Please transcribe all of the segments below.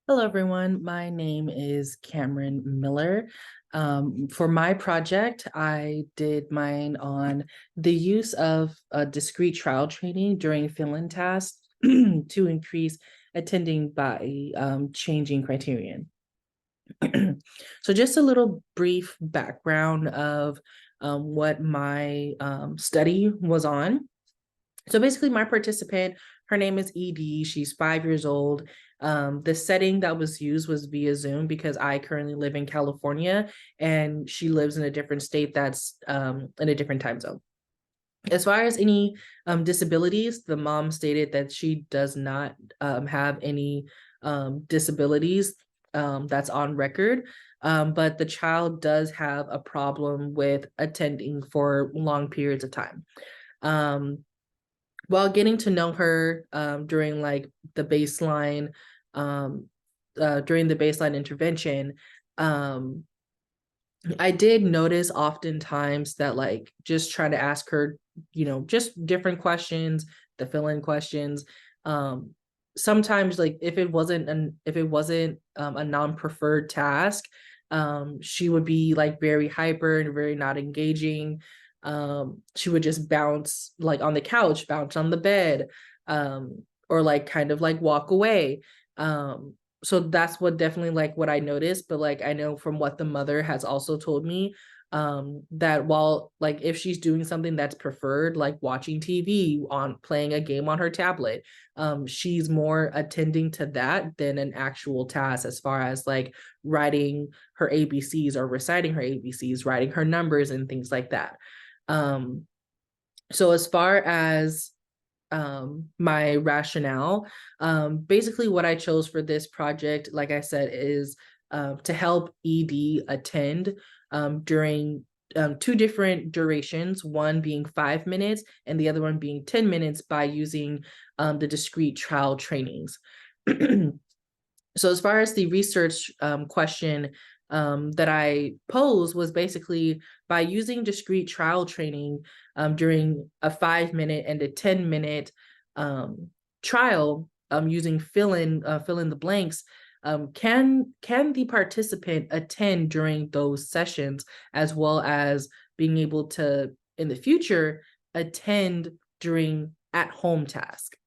Hello, everyone. My name is Cameron Miller. For my project, I did mine on the use of discrete trial training during fill-in tasks to increase attending by changing criterion. So just a little brief background of what my study was on. So basically, my participant, her name is ED. She's 5 years old. The setting that was used was via Zoom because I currently live in California and she lives in a different state that's in a different time zone. As far as any disabilities, the mom stated that she does not have any disabilities that's on record, but the child does have a problem with attending for long periods of time. Um, while getting to know her during like the baseline during the baseline intervention, um, I did notice oftentimes that like just trying to ask her, just different questions, the fill-in questions. Sometimes like if it wasn't a non-preferred task, she would be like very hyper and very not engaging. She would just bounce like on the couch, bounce on the bed, or like kind of like walk away. So that's what definitely like what I noticed, but like I know from what the mother has also told me, that while like if she's doing something that's preferred, like watching TV, on playing a game on her tablet, she's more attending to that than an actual task as far as like writing her ABCs or reciting her ABCs, writing her numbers and things like that. So as far as my rationale, basically what I chose for this project, like I said, is to help ED attend during two different durations, one being 5 minutes and the other one being 10 minutes by using the discrete trial trainings. So as far as the research question that I posed was basically by using discrete trial training during a 5 minute and a 10 minute trial, using fill in the blanks, can the participant attend during those sessions as well as being able to in the future attend during at home task.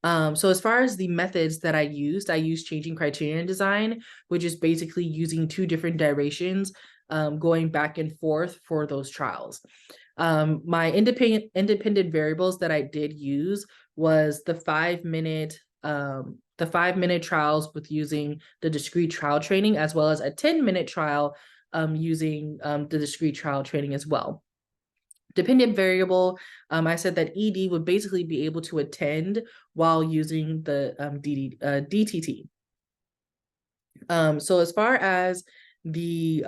So as far as the methods that I used changing criterion design, which is basically using two different durations, going back and forth for those trials. My independent variables that I did use was the 5 minute trials with using the discrete trial training, as well as a 10-minute trial using the discrete trial training as well. Dependent variable, I said that ED would basically be able to attend while using the DTT. So as far as the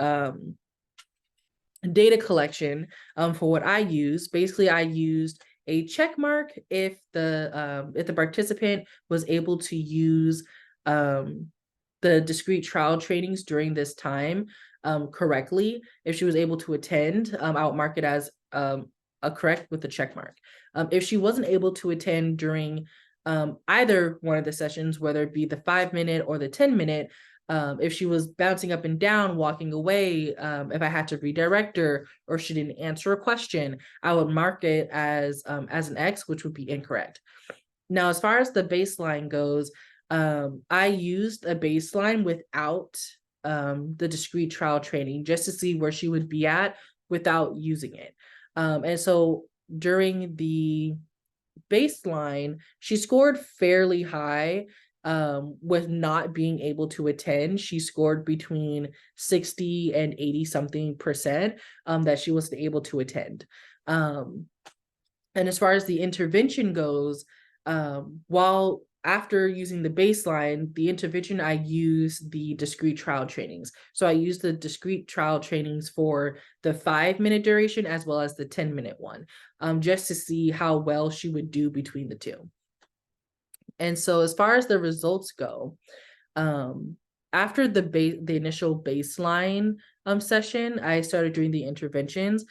data collection for what I used, basically I used a check mark if the participant was able to use the discrete trial trainings during this time correctly. If she was able to attend, I would mark it as a correct with the check mark. If she wasn't able to attend during either one of the sessions, whether it be the 5 minute or the 10 minute, if she was bouncing up and down, walking away, if I had to redirect her or she didn't answer a question, I would mark it as an X, which would be incorrect. Now, as far as the baseline goes, I used a baseline without the discrete trial training just to see where she would be at without using it. And so during the baseline, she scored fairly high with not being able to attend. She scored between 60 and 80 something percent that she wasn't able to attend. And as far as the intervention goes, while after using the baseline, the intervention, I used the discrete trial trainings. So I used the discrete trial trainings for the 5 minute duration as well as the 10-minute one, just to see how well she would do between the two. And so as far as the results go, after the initial baseline session, I started doing the interventions.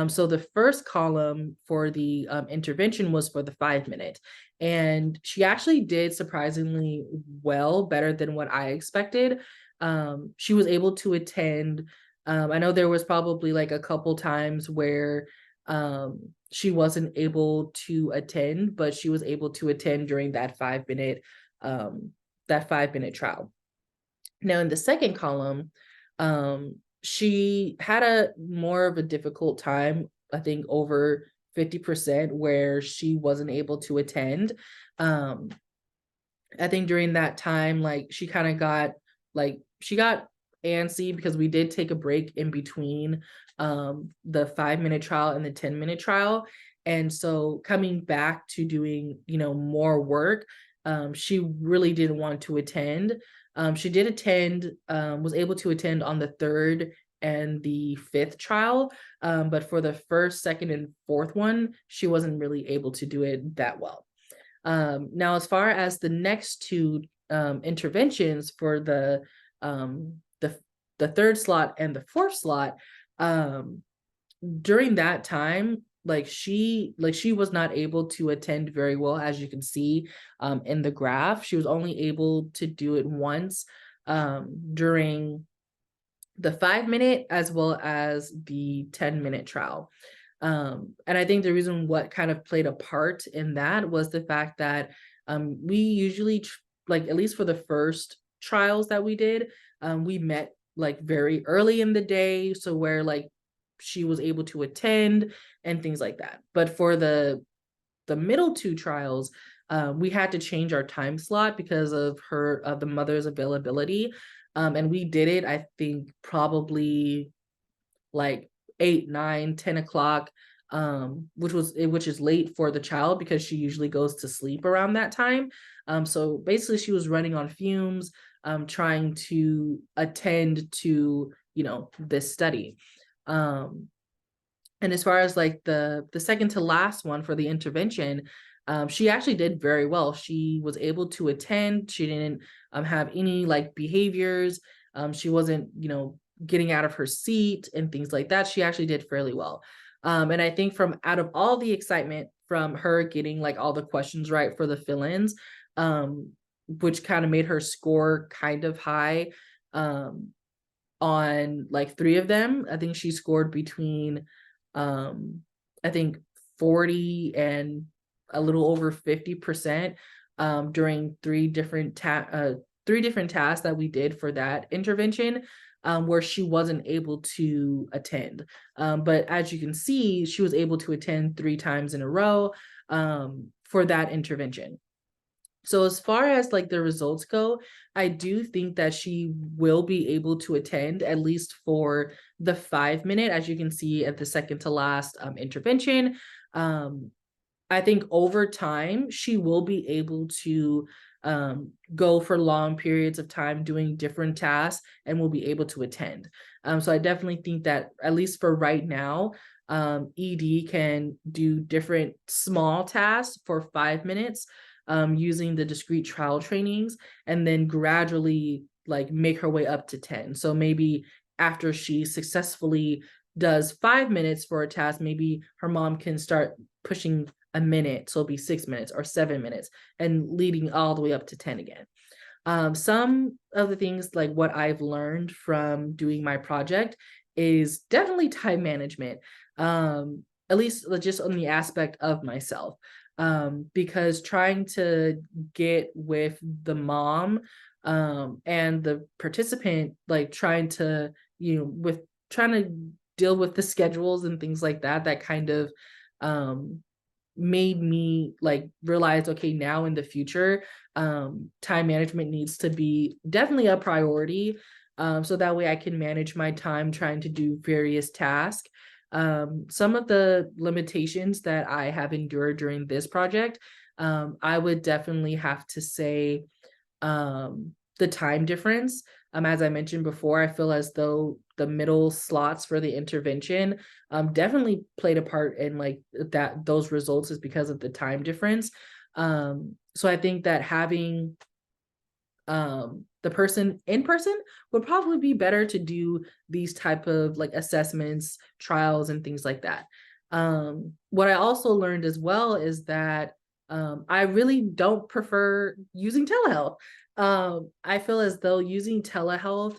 So the first column for the intervention was for the 5 minute. And she actually did surprisingly well, better than what I expected. She was able to attend. I know there was probably like a couple times where she wasn't able to attend, but she was able to attend during um, that 5 minute trial. Now in the second column, she had a more of a difficult time, I think over 50%, where she wasn't able to attend. Um, I think during that time, like she got antsy because we did take a break in between the 5 minute trial and the 10 minute trial. And so coming back to doing, more work, she really didn't want to attend. She did attend, was able to attend on the third and the fifth trial. But for the first, second, and fourth one, she wasn't really able to do it that well. Now, as far as the next two interventions for um, the the third slot and the fourth slot, um, during that time, she was not able to attend very well, as you can see in the graph. She was only able to do it once during the 5 minute as well as the 10 minute trial. And I think the reason what kind of played a part in that was the fact that we usually, like at least for the first trials that we did, we met like very early in the day. So where like she was able to attend and things like that. But for the middle two trials, we had to change our time slot because of the mother's availability. And we did it, I think, probably like 8, 9, 10 o'clock, which is late for the child because she usually goes to sleep around that time. So basically she was running on fumes, trying to attend to, this study. And as far as like the second to last one for the intervention, she actually did very well. She was able to attend. She didn't have any like behaviors. She wasn't, getting out of her seat and things like that. She actually did fairly well. And I think from out of all the excitement from her getting like all the questions right for the fill-ins, which kind of made her score kind of high on like 3 of them. I think she scored between I think 40 and a little over 50% during 3 different tasks that we did for that intervention, where she wasn't able to attend. But as you can see, she was able to attend 3 times in a row for that intervention. So as far as like the results go, I do think that she will be able to attend at least for the 5 minute, as you can see at the second to last intervention. I think over time, she will be able to go for long periods of time doing different tasks and will be able to attend. So I definitely think that at least for right now, ED can do different small tasks for 5 minutes using the discrete trial trainings, and then gradually like make her way up to 10. So maybe after she successfully does 5 minutes for a task, maybe her mom can start pushing a minute. So it'll be 6 minutes or 7 minutes and leading all the way up to 10 again. Some of the things like what I've learned from doing my project is definitely time management, at least just on the aspect of myself. Because trying to get with the mom and the participant, like trying to, trying to deal with the schedules and things like that, that kind of made me like realize, okay, now in the future, time management needs to be definitely a priority. So that way I can manage my time trying to do various tasks. Some of the limitations that I have endured during this project, I would definitely have to say the time difference. As I mentioned before, I feel as though the middle slots for the intervention definitely played a part in like those results is because of the time difference. So I think that having the person in person would probably be better to do these type of like assessments, trials, and things like that. What I also learned as well is that I really don't prefer using telehealth. I feel as though using telehealth,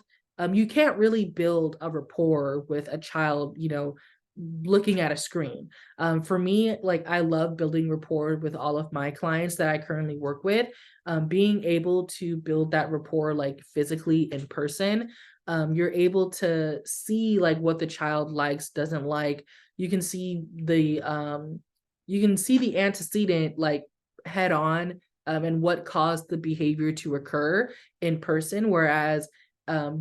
you can't really build a rapport with a child, looking at a screen. For me, like I love building rapport with all of my clients that I currently work with. Being able to build that rapport like physically in person, you're able to see like what the child likes, doesn't like. You can see the antecedent like head on, and what caused the behavior to occur in person, whereas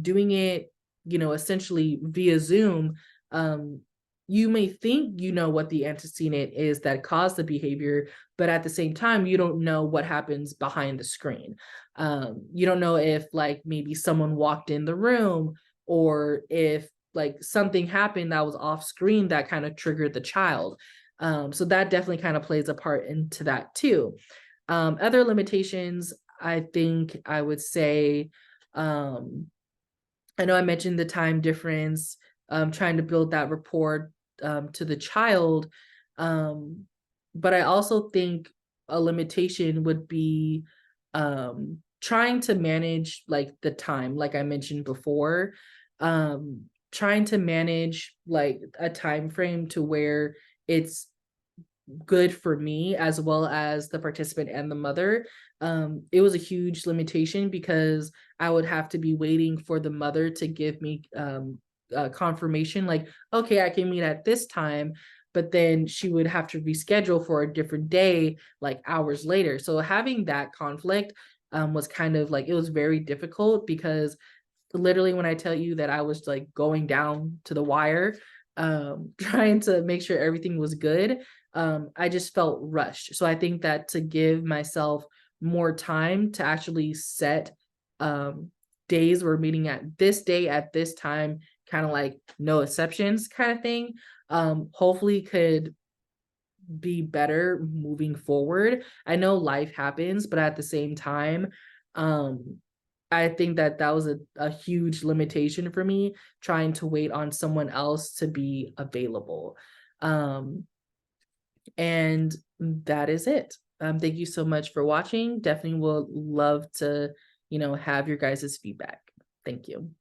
doing it, essentially via Zoom, um, you may think you know what the antecedent is that caused the behavior, but at the same time, you don't know what happens behind the screen. You don't know if like maybe someone walked in the room, or if like something happened that was off screen that kind of triggered the child. So that definitely kind of plays a part into that too. Other limitations, I think I would say, um, I know I mentioned the time difference, trying to build that rapport to the child. Um, but I also think a limitation would be trying to manage like the time, like I mentioned before, trying to manage like a time frame to where it's good for me as well as the participant and the mother. It was a huge limitation because I would have to be waiting for the mother to give me confirmation, like, okay, I can meet at this time, but then she would have to reschedule for a different day, like hours later. So having that conflict was kind of like, it was very difficult because literally when I tell you that I was like going down to the wire, trying to make sure everything was good, I just felt rushed. So I think that to give myself more time to actually set um, days we're meeting at this day at this time, kind of like no exceptions kind of thing, hopefully could be better moving forward. I know life happens, but at the same time, um, I think that that was a huge limitation for me, trying to wait on someone else to be available. And that is it. Thank you so much for watching. Definitely will love to, have your guys' feedback. Thank you.